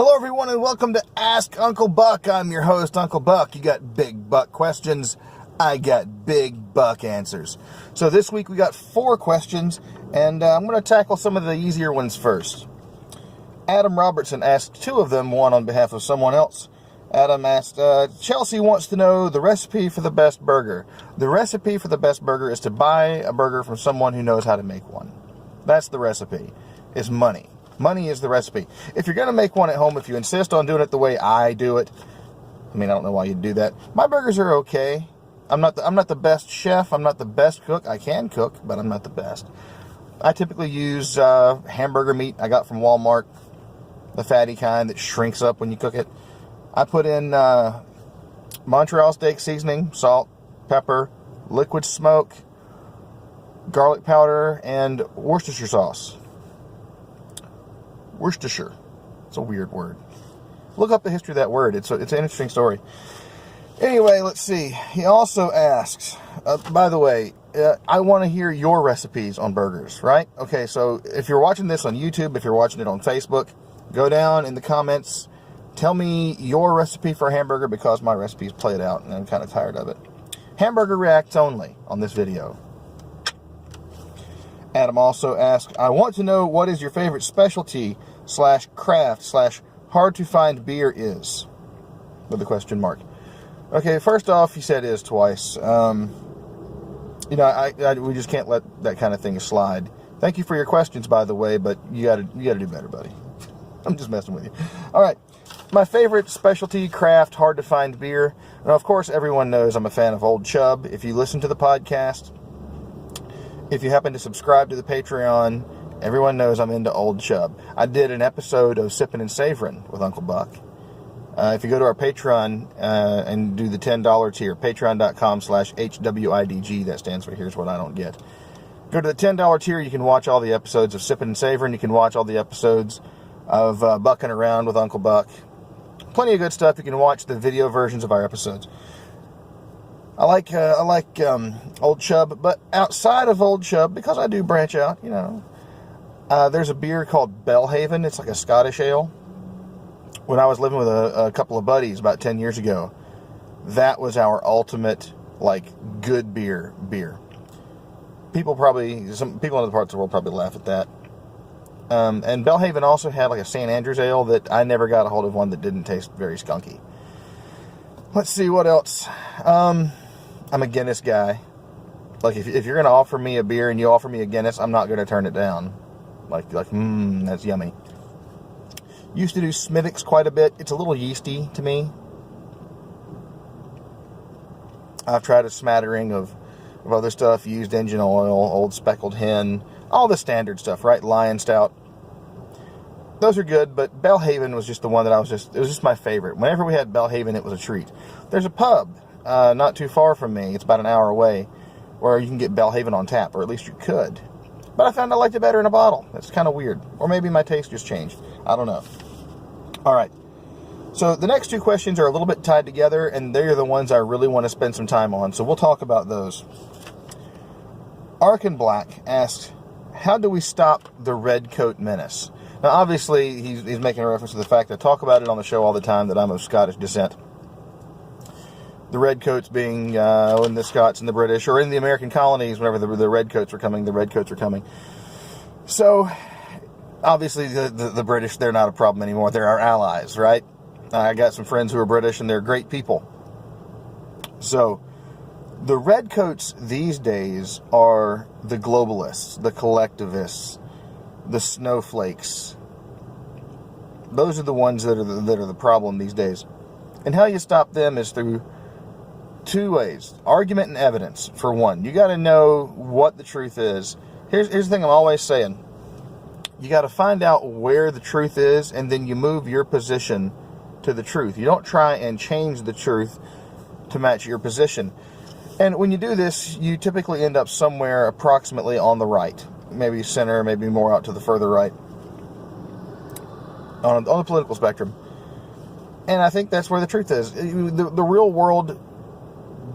Hello everyone and welcome to Ask Uncle Buck. I'm your host, Uncle Buck. You got big buck questions, I got big buck answers. So this week we got 4 questions, and I'm going to tackle some of the easier ones first. Adam Robertson asked 2 of them, one on behalf of someone else. Adam asked, Chelsea wants to know the recipe for the best burger. The recipe for the best burger is to buy a burger from someone who knows how to make one. That's the recipe. It's money. Money is the recipe. If you're going to make one at home, if you insist on doing it the way I do it, I mean, I don't know why you'd do that. My burgers are okay. I'm not the best chef. I'm not the best cook. I can cook, but I'm not the best. I typically use hamburger meat I got from Walmart, the fatty kind that shrinks up when you cook it. I put in Montreal steak seasoning, salt, pepper, liquid smoke, garlic powder, and Worcestershire sauce. Worcestershire. It's a weird word. Look up the history of that word. It's an interesting story. Anyway, let's see. He also asks, by the way, I want to hear your recipes on burgers, right? Okay, so if you're watching this on YouTube, if you're watching it on Facebook, go down in the comments. Tell me your recipe for a hamburger because my recipe's played out and I'm kind of tired of it. Hamburger reacts only on this video. Adam also asked, I want to know what is your favorite specialty / craft / hard to find beer is? With a question mark. Okay, first off, he said is twice. We just can't let that kind of thing slide. Thank you for your questions, by the way, but you gotta do better, buddy. I'm just messing with you. All right, my favorite specialty craft hard to find beer. Now, of course, everyone knows I'm a fan of Old Chub. If you listen to the podcast, if you happen to subscribe to the Patreon, everyone knows I'm into Old Chub. I did an episode of Sippin' and Savorin' with Uncle Buck. If you go to our Patreon and do the $10 tier, patreon.com/HWIDG, that stands for Here's What I Don't Get. Go to the $10 tier, you can watch all the episodes of Sippin' and Savorin'. You can watch all the episodes of Bucking Around with Uncle Buck. Plenty of good stuff. You can watch the video versions of our episodes. I like Old Chub, but outside of Old Chub, because I do branch out, there's a beer called Belhaven. It's like a Scottish ale. When I was living with a couple of buddies about 10 years ago, that was our ultimate, good beer. Some people in other parts of the world probably laugh at that. And Belhaven also had a St. Andrew's ale that I never got a hold of one that didn't taste very skunky. Let's see, what else? I'm a Guinness guy. If you're going to offer me a beer and you offer me a Guinness, I'm not going to turn it down. That's yummy. Used to do Smithwick's quite a bit. It's a little yeasty to me. I've tried a smattering of other stuff. Used engine oil, Old Speckled Hen, all the standard stuff, right? Lion Stout. Those are good, but Belhaven was just the one that it was just my favorite. Whenever we had Belhaven, it was a treat. There's a pub not too far from me. It's about an hour away where you can get Belhaven on tap, or at least you could. But I found I liked it better in a bottle. That's kind of weird. Or maybe my taste just changed. I don't know. All right. So the next 2 questions are a little bit tied together, and they're the ones I really want to spend some time on. So we'll talk about those. Arkin Black asks, how do we stop the red coat menace? Now, obviously, he's making a reference to the fact that I talk about it on the show all the time that I'm of Scottish descent. The redcoats being in the Scots and the British, or in the American colonies, whenever the redcoats were coming, the redcoats were coming. So, obviously, the British, they're not a problem anymore. They're our allies, right? I got some friends who are British, and they're great people. So, the redcoats these days are the globalists, the collectivists, the snowflakes. Those are the ones that are the problem these days. And how you stop them is through 2 ways. Argument and evidence, for one. You got to know what the truth is. Here's the thing I'm always saying. You got to find out where the truth is, and then you move your position to the truth. You don't try and change the truth to match your position. And when you do this, you typically end up somewhere approximately on the right. Maybe center, maybe more out to the further right. On the political spectrum. And I think that's where the truth is. The real world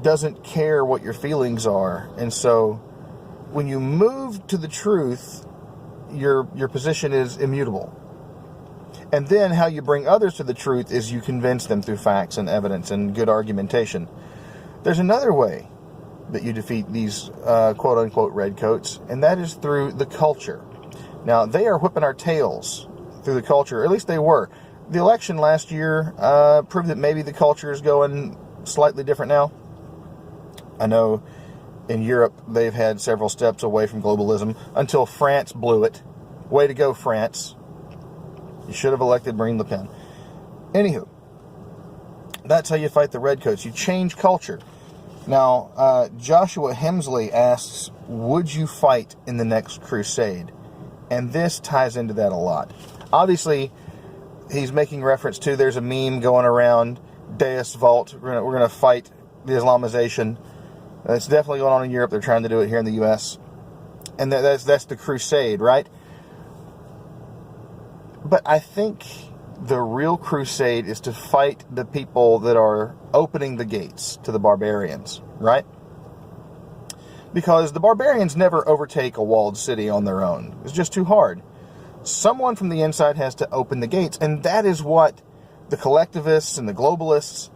doesn't care what your feelings are. And so when you move to the truth, your position is immutable. And then how you bring others to the truth is you convince them through facts and evidence and good argumentation. There's another way that you defeat these quote-unquote redcoats, and that is through the culture. Now, they are whipping our tails through the culture, or at least they were. The election last year proved that maybe the culture is going slightly different now. I know in Europe they've had several steps away from globalism until France blew it. Way to go, France. You should have elected Marine Le Pen. Anywho, that's how you fight the redcoats. You change culture. Now, Joshua Hemsley asks, would you fight in the next crusade? And this ties into that a lot. Obviously, he's making reference to, there's a meme going around, Deus Vult, we're going to fight the Islamization. It's definitely going on in Europe. They're trying to do it here in the U.S. And that's the crusade, right? But I think the real crusade is to fight the people that are opening the gates to the barbarians, right? Because the barbarians never overtake a walled city on their own. It's just too hard. Someone from the inside has to open the gates, and that is what the collectivists and the globalists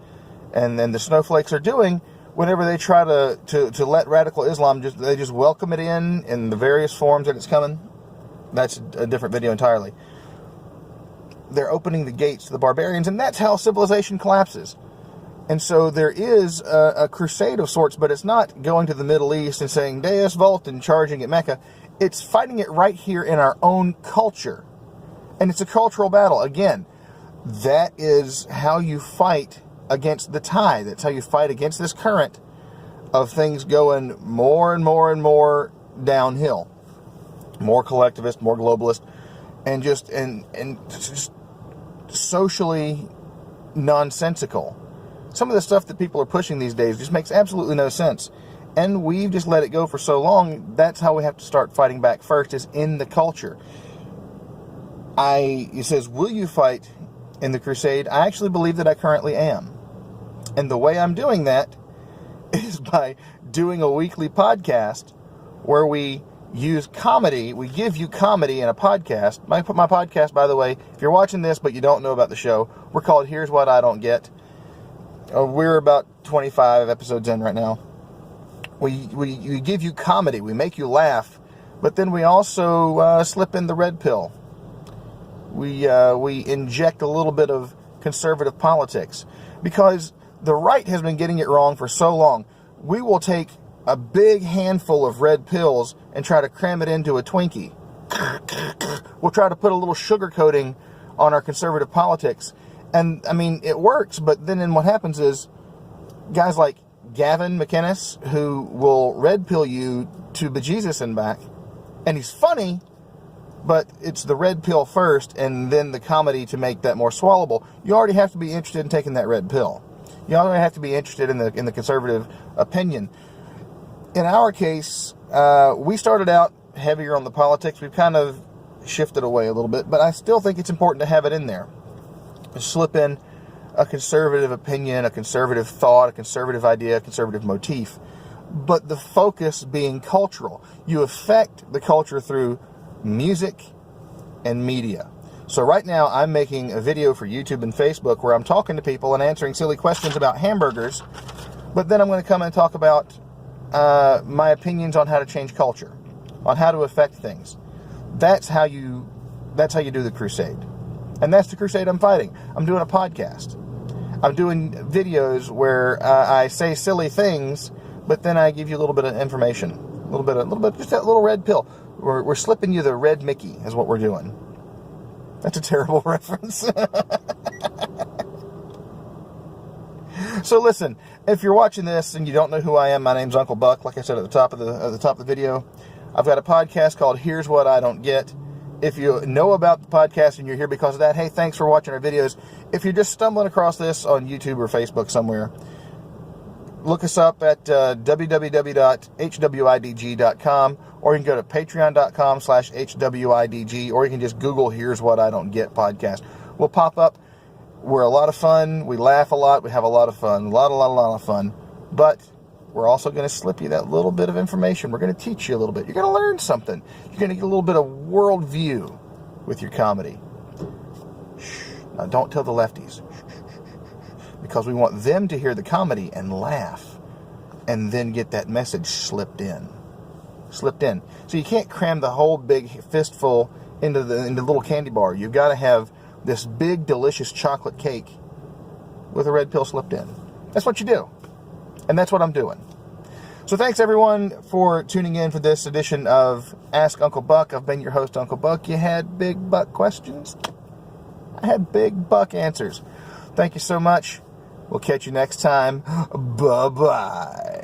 and then the snowflakes are doing whenever they try to let radical Islam, they just welcome it in the various forms that it's coming. That's a different video entirely. They're opening the gates to the barbarians, and that's how civilization collapses. And so there is a crusade of sorts, but it's not going to the Middle East and saying Deus Vult and charging at Mecca. It's fighting it right here in our own culture. And it's a cultural battle. Again, that is how you fight against the tide. That's how you fight against this current of things going more and more and more downhill. More collectivist, more globalist, and just socially nonsensical. Some of the stuff that people are pushing these days just makes absolutely no sense. And we've just let it go for so long. That's how we have to start fighting back first, is in the culture. He says, will you fight in the crusade? I actually believe that I currently am. And the way I'm doing that is by doing a weekly podcast where we use comedy. We give you comedy in a podcast. My podcast, by the way, if you're watching this but you don't know about the show, we're called Here's What I Don't Get. We're about 25 episodes in right now. We give you comedy. We make you laugh. But then we also slip in the red pill. We inject a little bit of conservative politics. Because the right has been getting it wrong for so long. We will take a big handful of red pills and try to cram it into a Twinkie. We'll try to put a little sugar coating on our conservative politics. And, I mean, it works, but then what happens is guys like Gavin McInnes, who will red pill you to bejesus and back, and he's funny, but it's the red pill first and then the comedy to make that more swallowable. You already have to be interested in taking that red pill. You already have to be interested in the conservative opinion. In our case, we started out heavier on the politics. We've kind of shifted away a little bit, but I still think it's important to have it in there. Slip in a conservative opinion, a conservative thought, a conservative idea, a conservative motif, but the focus being cultural. You affect the culture through music and media. So right now I'm making a video for YouTube and Facebook where I'm talking to people and answering silly questions about hamburgers, but then I'm going to come and talk about my opinions on how to change culture, on how to affect things. That's how you do the crusade. And that's the crusade I'm fighting. I'm doing a podcast. I'm doing videos where I say silly things, but then I give you a little bit of information, just that little red pill. We're slipping you the red Mickey is what we're doing. That's a terrible reference. So listen, if you're watching this and you don't know who I am, my name's Uncle Buck. Like I said at the top of the video, I've got a podcast called Here's What I Don't Get. If you know about the podcast and you're here because of that, hey, thanks for watching our videos. If you're just stumbling across this on YouTube or Facebook somewhere, look us up at www.hwidg.com, or you can go to patreon.com/hwidg, or you can just Google Here's What I Don't Get podcast. We'll pop up. We're a lot of fun. We laugh a lot. We have a lot of fun. A lot of fun. But we're also going to slip you that little bit of information. We're going to teach you a little bit. You're going to learn something. You're going to get a little bit of worldview with your comedy. Don't tell the lefties. Because we want them to hear the comedy and laugh, and then get that message slipped in. So you can't cram the whole big fistful into the little candy bar. You've got to have this big, delicious chocolate cake with a red pill slipped in. That's what you do. And that's what I'm doing. So thanks, everyone, for tuning in for this edition of Ask Uncle Buck. I've been your host, Uncle Buck. You had big buck questions? I had big buck answers. Thank you so much. We'll catch you next time. Bye-bye.